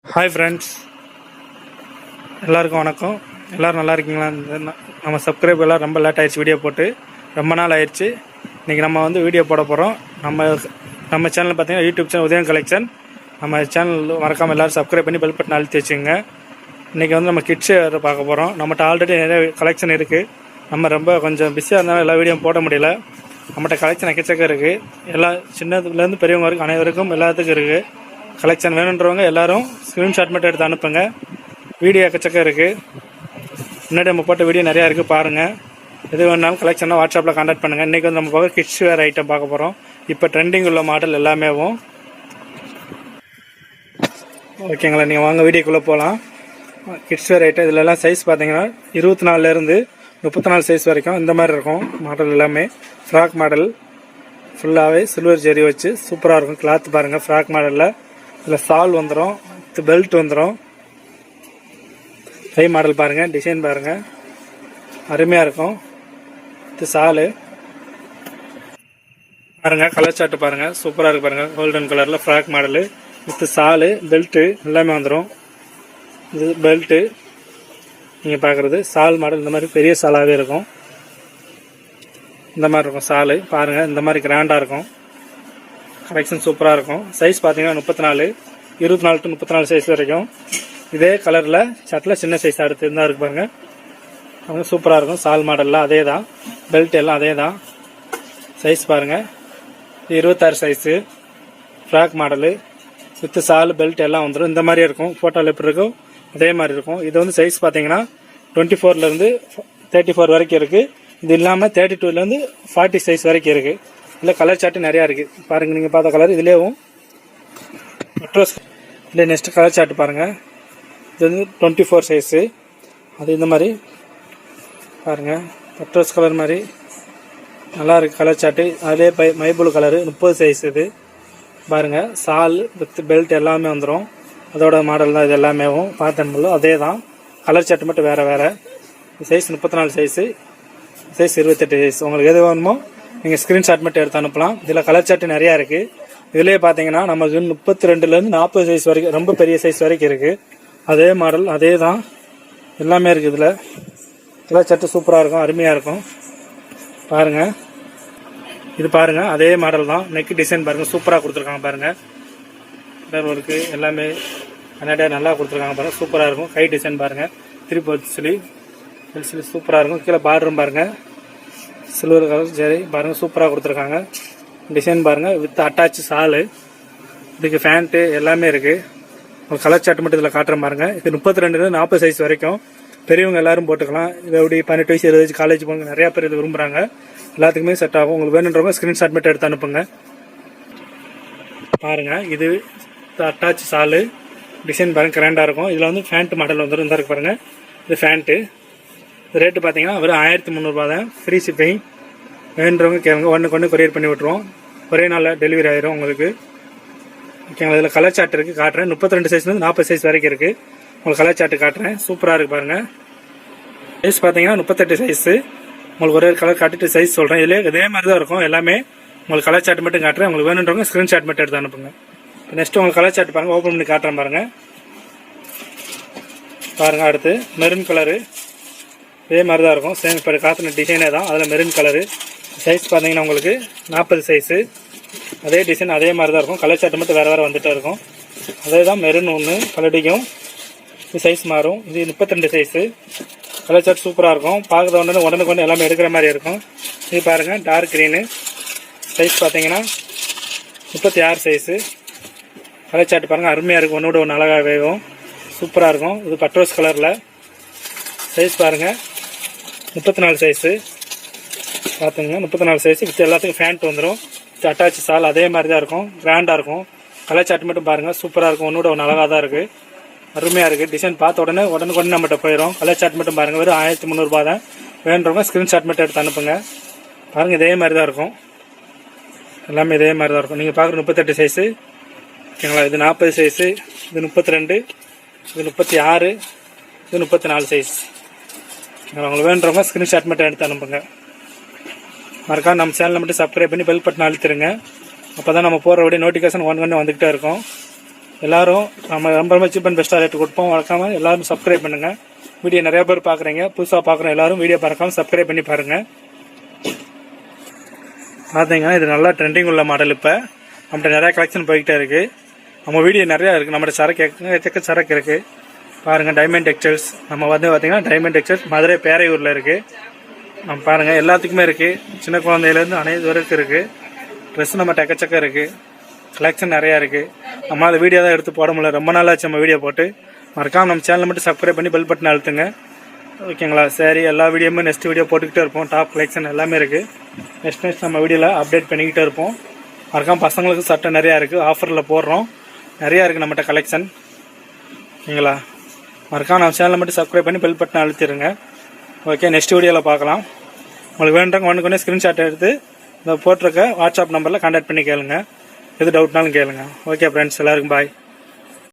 Hi friends, எல்லாருக்கும் வணக்கம். எல்லோரும் நல்லா இருக்கீங்களா? நம்ம சப்ஸ்கிரைப் எல்லாம் ரொம்ப லேட் ஆயிடுச்சு, வீடியோ போட்டு ரொம்ப நாள் ஆயிடுச்சு. இன்றைக்கி நம்ம வீடியோ போட போகிறோம். நம்ம சேனல் பார்த்தீங்கன்னா யூடியூப் சேனல் உதயம் கலெக்ஷன். நம்ம சேனல் மறக்காமல் எல்லோரும் சப்ஸ்கிரைப் பண்ணி பெல் பட்டன் அழுத்தி வச்சுங்க. இன்றைக்கி நம்ம கிட்ஸ் பார்க்க போகிறோம். நம்மகிட்ட ஆல்ரெடி நிறைய கலெக்ஷன் இருக்குது. நம்ம ரொம்ப கொஞ்சம் பிஸியாக இருந்தாலும் எல்லா வீடியோ போட முடியல. நம்மகிட்ட கலெக்ஷன் எக்கச்சக்கம் இருக்குது. எல்லா சின்னதுலேருந்து பெரியவங்க வரைக்கும் அனைவருக்கும் எல்லாத்துக்கும் இருக்குது. கலெக்ஷன் வேணுன்றவங்க எல்லோரும் ஸ்க்ரீன்ஷாட் மட்டும் எடுத்து அனுப்புங்க. வீடியோ எக்கச்சக்கம் இருக்குது. முன்னாடி நம்ம போட்ட வீடியோ நிறையா இருக்குது, பாருங்கள். எது வேணாலும் கலெக்ஷனாக வாட்ஸ்அப்பில் கான்டாக்ட் பண்ணுங்கள். இன்றைக்கி நம்ம பார்க்க கிட்ஸ் வேர் ஐட்டம் பார்க்க போகிறோம். இப்போ ட்ரெண்டிங் உள்ள மாடல் எல்லாமேவும். ஓகேங்களா, நீங்கள் வாங்க வீடியோக்குள்ளே போகலாம். கிட்ஸ் வேர் ஐட்டம் இதிலெல்லாம் சைஸ் பார்த்தீங்கன்னா 24லேருந்து 34 சைஸ் வரைக்கும் இந்த மாதிரி இருக்கும். மாடல் எல்லாமே ஃப்ராக் மாடல், ஃபுல்லாகவே சில்வர் ஜெரி வச்சு சூப்பராக இருக்கும். கிளாத் பாருங்கள், ஃப்ராக் மாடலில். இதில் சால் வந்துடும், பெல்ட் வந்துடும். கை மாடல் பாருங்கள், டிசைன் பாருங்கள், அருமையாக இருக்கும். இது சாலு பாருங்கள், கலர் சார்ட்டு பாருங்கள், சூப்பராக இருக்குது பாருங்கள். கோல்டன் கலரில் frock model with Chalu, belt எல்லாமே வந்துடும். இது பெல்ட்டு நீங்கள் பார்க்குறது சால் மாடல். இந்த மாதிரி பெரிய சாலாகவே இருக்கும். இந்த மாதிரி இருக்கும் சாலு பாருங்கள். இந்த மாதிரி கிராண்டாக இருக்கும். கலெக்ஷன் சூப்பராக இருக்கும். சைஸ் பார்த்தீங்கன்னா 24, 24 to 34 சைஸ் வரைக்கும். இதே கலரில் சட்டில் சின்ன சைஸ் அடுத்து இருந்தால் இருக்குது பாருங்கள். அவங்க சூப்பராக இருக்கும். சால் மாடலில் அதே தான், பெல்ட் எல்லாம் அதே தான். சைஸ் பாருங்கள், 26 சைஸு ஃப்ராக் மாடலு வித் சால் பெல்ட் எல்லாம் வந்துடும். இந்த மாதிரியே இருக்கும். ஃபோட்டோவில் எப்படி இருக்கும் அதே மாதிரி இருக்கும். இது சைஸ் பார்த்தீங்கன்னா 24லேருந்து 34 வரைக்கும் இருக்குது. இது இல்லாமல் 32லேருந்து 40 சைஸ் வரைக்கும் இருக்குது. இல்லை கலர் சார்ட்டு நிறையா இருக்குது பாருங்கள். நீங்கள் பார்த்த கலர் இதுலேயும் மெட்ரோஸ். இல்லை நெக்ஸ்ட் கலர் சார்ட்டு பாருங்கள். இது 24 சைஸு. அது இந்த மாதிரி பாருங்கள், மெட்ரோஸ் கலர் மாதிரி நல்லா இருக்குது கலர் சார்ட்டு. அதிலே மைபுள் கலரு 30 சைஸ். இது பாருங்கள், சால் வித் பெல்ட் எல்லாமே வந்துடும். அதோட மாடல் தான் இது எல்லாமே. பார்த்தோம்ல அதே தான், கலர் சார்ட்டு மட்டும் வேறு வேறு. Size 34 size, size 28 size. உங்களுக்கு எது வேணுமோ நீங்கள் ஸ்க்ரீன்ஷாட் மட்டும் எடுத்து அனுப்பலாம். இதில் கலர் சார்ட்டு நிறையா இருக்குது. இதுலேயே பார்த்தீங்கன்னா நமக்கு 32லேருந்து 40 சைஸ் வரைக்கும், ரொம்ப பெரிய சைஸ் வரைக்கும் இருக்குது. அதே மாடல் அதே தான் எல்லாமே இருக்குது. இதில் கலர் சார்ட்டு சூப்பராக இருக்கும், அருமையாக இருக்கும். பாருங்கள், இது பாருங்கள் அதே மாடல் தான். நெக் டிசைன் பாருங்கள், சூப்பராக கொடுத்துருக்காங்க பாருங்கள். கலர் ஒர்க்கு எல்லாமே கண்ணாடியாக நல்லா கொடுத்துருக்காங்க பாருங்கள், சூப்பராக இருக்கும். கை டிசைன் பாருங்கள், 3/4 ஸ்லீவ் சூப்பராக இருக்கும். கீழே பார்டரும் பாருங்கள், சில்வர் கலர் ஜெரி பாருங்கள், சூப்பராக கொடுத்துருக்காங்க. டிசைன் பாருங்கள் வித் அட்டாச் சாலு. இதுக்கு ஃபேண்ட்டு எல்லாமே இருக்குது. ஒரு கலர் சார்ட் மட்டும் இதில் காட்டுற பாருங்கள். இது 32லேருந்து 40 சைஸ் வரைக்கும் பெரியவங்க எல்லாரும் போட்டுக்கலாம். இது எப்படி 18 வயசு 20 வயசு காலேஜ் போங்க நிறையா பேர் இது விரும்புகிறாங்க. எல்லாத்துக்குமே செட் ஆகும். உங்களுக்கு வேணுன்றவங்க ஸ்க்ரீன்ஷாட் மட்டும் எடுத்து அனுப்புங்க. பாருங்கள், இது அட்டாச் சாலு. டிசைன் பாருங்கள், கிராண்டாக இருக்கும். இதில் ஃபேண்ட் மாடல் வந்துடும். இந்த இருக்கு பாருங்கள், இது ஃபேண்ட்டு. ரேட்டு பார்த்தீங்கன்னா வெறும் 1300 தான். Free shipping. வேணுன்றவங்க கேளுங்க, ஒன்று கொரியர் பண்ணி விட்ருவோம். ஒரே நாளில் டெலிவரி ஆயிரும் உங்களுக்கு. ஓகேங்களா, இதில் கலர் சார்ட் இருக்குது, காட்டுறேன். 32 சைஸ்லேருந்து 40 சைஸ் வரைக்கும் இருக்குது. உங்களுக்கு கலர் சார்ட்டு காட்டுறேன், சூப்பராக இருக்குது பாருங்கள். சைஸ் பார்த்தீங்கன்னா 38 சைஸு. உங்களுக்கு ஒரே கலர் காட்டிட்டு சைஸ் சொல்கிறேன். இதே மாதிரி தான் இருக்கும் எல்லாமே. உங்களுக்கு கலர் சார்ட் மட்டும் காட்டுறேன். உங்களுக்கு வேணுன்றவங்க ஸ்க்ரீன்ஷாட் மட்டும் எடுத்து அனுப்புங்க. நெக்ஸ்ட்டு உங்களுக்கு கலர் சார்ட் பாருங்கள், ஓப்பன் பண்ணி காட்டுறேன் பாருங்கள். பாருங்கள், அடுத்து மெரூன் கலரு. இதே மாதிரி தான் இருக்கும். சேம் இப்போ காத்தின டிசைனே தான். அதில் மெரூன் கலரு. சைஸ் பார்த்தீங்கன்னா உங்களுக்கு 40 சைஸு. அதே டிசைன் அதே மாதிரி தான் இருக்கும். கலர் சார்ட் மட்டும் வேறு வேறு வந்துகிட்டே இருக்கும். அதே தான் மெரூன் ஒன்று கலடிக்கும். இது சைஸ் மாறும். இது 32 சைஸு. கலர் சார்ட் சூப்பராக இருக்கும். பார்க்குற உடனுக்கு எல்லாமே எடுக்கிற மாதிரி இருக்கும். இது பாருங்கள், டார்க் க்ரீனு. சைஸ் பார்த்தீங்கன்னா 36 சைஸு. கலர் சார்ட் பாருங்கள், அருமையாக இருக்கும். ஒன்று விட ஒன்று அழகாக வேகும், சூப்பராக இருக்கும். இது பட்ரோஸ் கலரில். சைஸ் பாருங்கள் 34 சைஸு. பார்த்துங்க, 34 சைஸு. வித் எல்லாத்துக்கும் ஃபேண்ட் வந்துடும். அட்டாச் சால் அதே மாதிரி தான் இருக்கும். கிராண்டாக இருக்கும். கலர் சார்ட் மட்டும் பாருங்கள், சூப்பராக இருக்கும். ஒன்று விட ஒன்று அழகாக தான் இருக்குது, அருமையாக இருக்குது. டிசைன் பார்த்த உடனே நம்மகிட்ட போயிடும். கலர் சார்ட் மட்டும் பாருங்கள், வெறும் 1300 தான். வேணுறவங்க ஸ்க்ரீன்ஷாட் மட்டும் எடுத்து அனுப்புங்க. பாருங்கள், இதே மாதிரி தான் இருக்கும். எல்லாமே இதே மாதிரி தான் இருக்கும். நீங்கள் பார்க்குற 38 சைஸு. ஓகேங்களா, இது 40 சைஸு, இது 32, இது 36, இது 34 சைஸ். உங்களுக்கு வேணுறவங்க ஸ்க்ரீன்ஷாட் மட்டும் எடுத்து அனுப்புங்க. மறக்காம நம்ம சேனலை மட்டும் சப்ஸ்கிரைப் பண்ணி பெல் பட்டன் அழுத்திடுங்க. அப்போ தான் நம்ம போகிற வீடியோ நோட்டிஃபிகேஷன் ஒன்று வந்துக்கிட்டே இருக்கும். எல்லாரும் நம்ம ரொம்ப சீப் அண்ட் பெஸ்ட்டாக ரேட்டு கொடுப்போம். வழக்காமல் எல்லாரும் சப்ஸ்கிரைப் பண்ணுங்கள். வீடியோ நிறைய பேர் பார்க்குறீங்க, புதுசாக பார்க்குறோம் எல்லாரும் வீடியோ பார்க்காம சப்ஸ்கிரைப் பண்ணி பாருங்கள். பார்த்தீங்கன்னா இது நல்லா ட்ரெண்டிங் உள்ள மாடல். இப்போ நம்மகிட்ட நிறையா கலெக்ஷன் போய்கிட்டே இருக்குது. நம்ம வீடியோ நிறையா இருக்குது. நம்மகிட்ட சரக்கு சரக்கு இருக்குது பாருங்கள். டைமண்ட் டெக்ஸ்டைல்ஸ் நம்ம பார்த்தீங்கன்னா டைமண்ட் டெக்ஸ்டைல்ஸ் மதுரை பேரையூரில் இருக்குது. நம்ம பாருங்கள் எல்லாத்துக்குமே இருக்குது. சின்ன குழந்தையிலேருந்து அனைத்து வரைக்கும் இருக்குது. ட்ரெஸ் நம்ம டெக்கச்சக்கம் இருக்குது. கலெக்ஷன் நிறையா இருக்குது. நம்மளால் வீடியோ தான் எடுத்து போட முடியல, ரொம்ப நாளாச்சு நம்ம வீடியோ போட்டு. மறக்காமல் நம்ம சேனலை மட்டும் சப்ஸ்கிரைப் பண்ணி பெல் பட்டன் அழுத்துங்க, ஓகேங்களா? சரி, எல்லா வீடியோமே நெக்ஸ்ட் வீடியோ போட்டுக்கிட்டே இருப்போம். டாப் கலெக்ஷன் எல்லாமே இருக்குது. நெக்ஸ்ட் நம்ம வீடியோவில் அப்டேட் பண்ணிக்கிட்டே இருப்போம். மறக்காமல் பசங்களுக்கு சட்டை நிறையா இருக்குது, ஆஃபரில் போடுறோம். நிறையா இருக்குது நம்மகிட்ட கலெக்ஷன், ஓகேங்களா? மறக்காம நம்ம சேனலை மட்டும் சப்ஸ்கிரைப் பண்ணி பெல் பட்டன் அழுத்திடுங்க. ஓகே, நெக்ஸ்ட் வீடியோவில் பார்க்கலாம். உங்களுக்கு வேணுன்றவங்க ஒன்றுக்கு ஸ்க்ரீன்ஷாட் எடுத்து இந்த போட்டிருக்க வாட்ஸ்அப் நம்பரில் கான்டாக்ட் பண்ணி கேளுங்க. எது டவுட்னாலும் கேளுங்க. ஓகே ஃப்ரெண்ட்ஸ், எல்லாருக்கும் பாய்.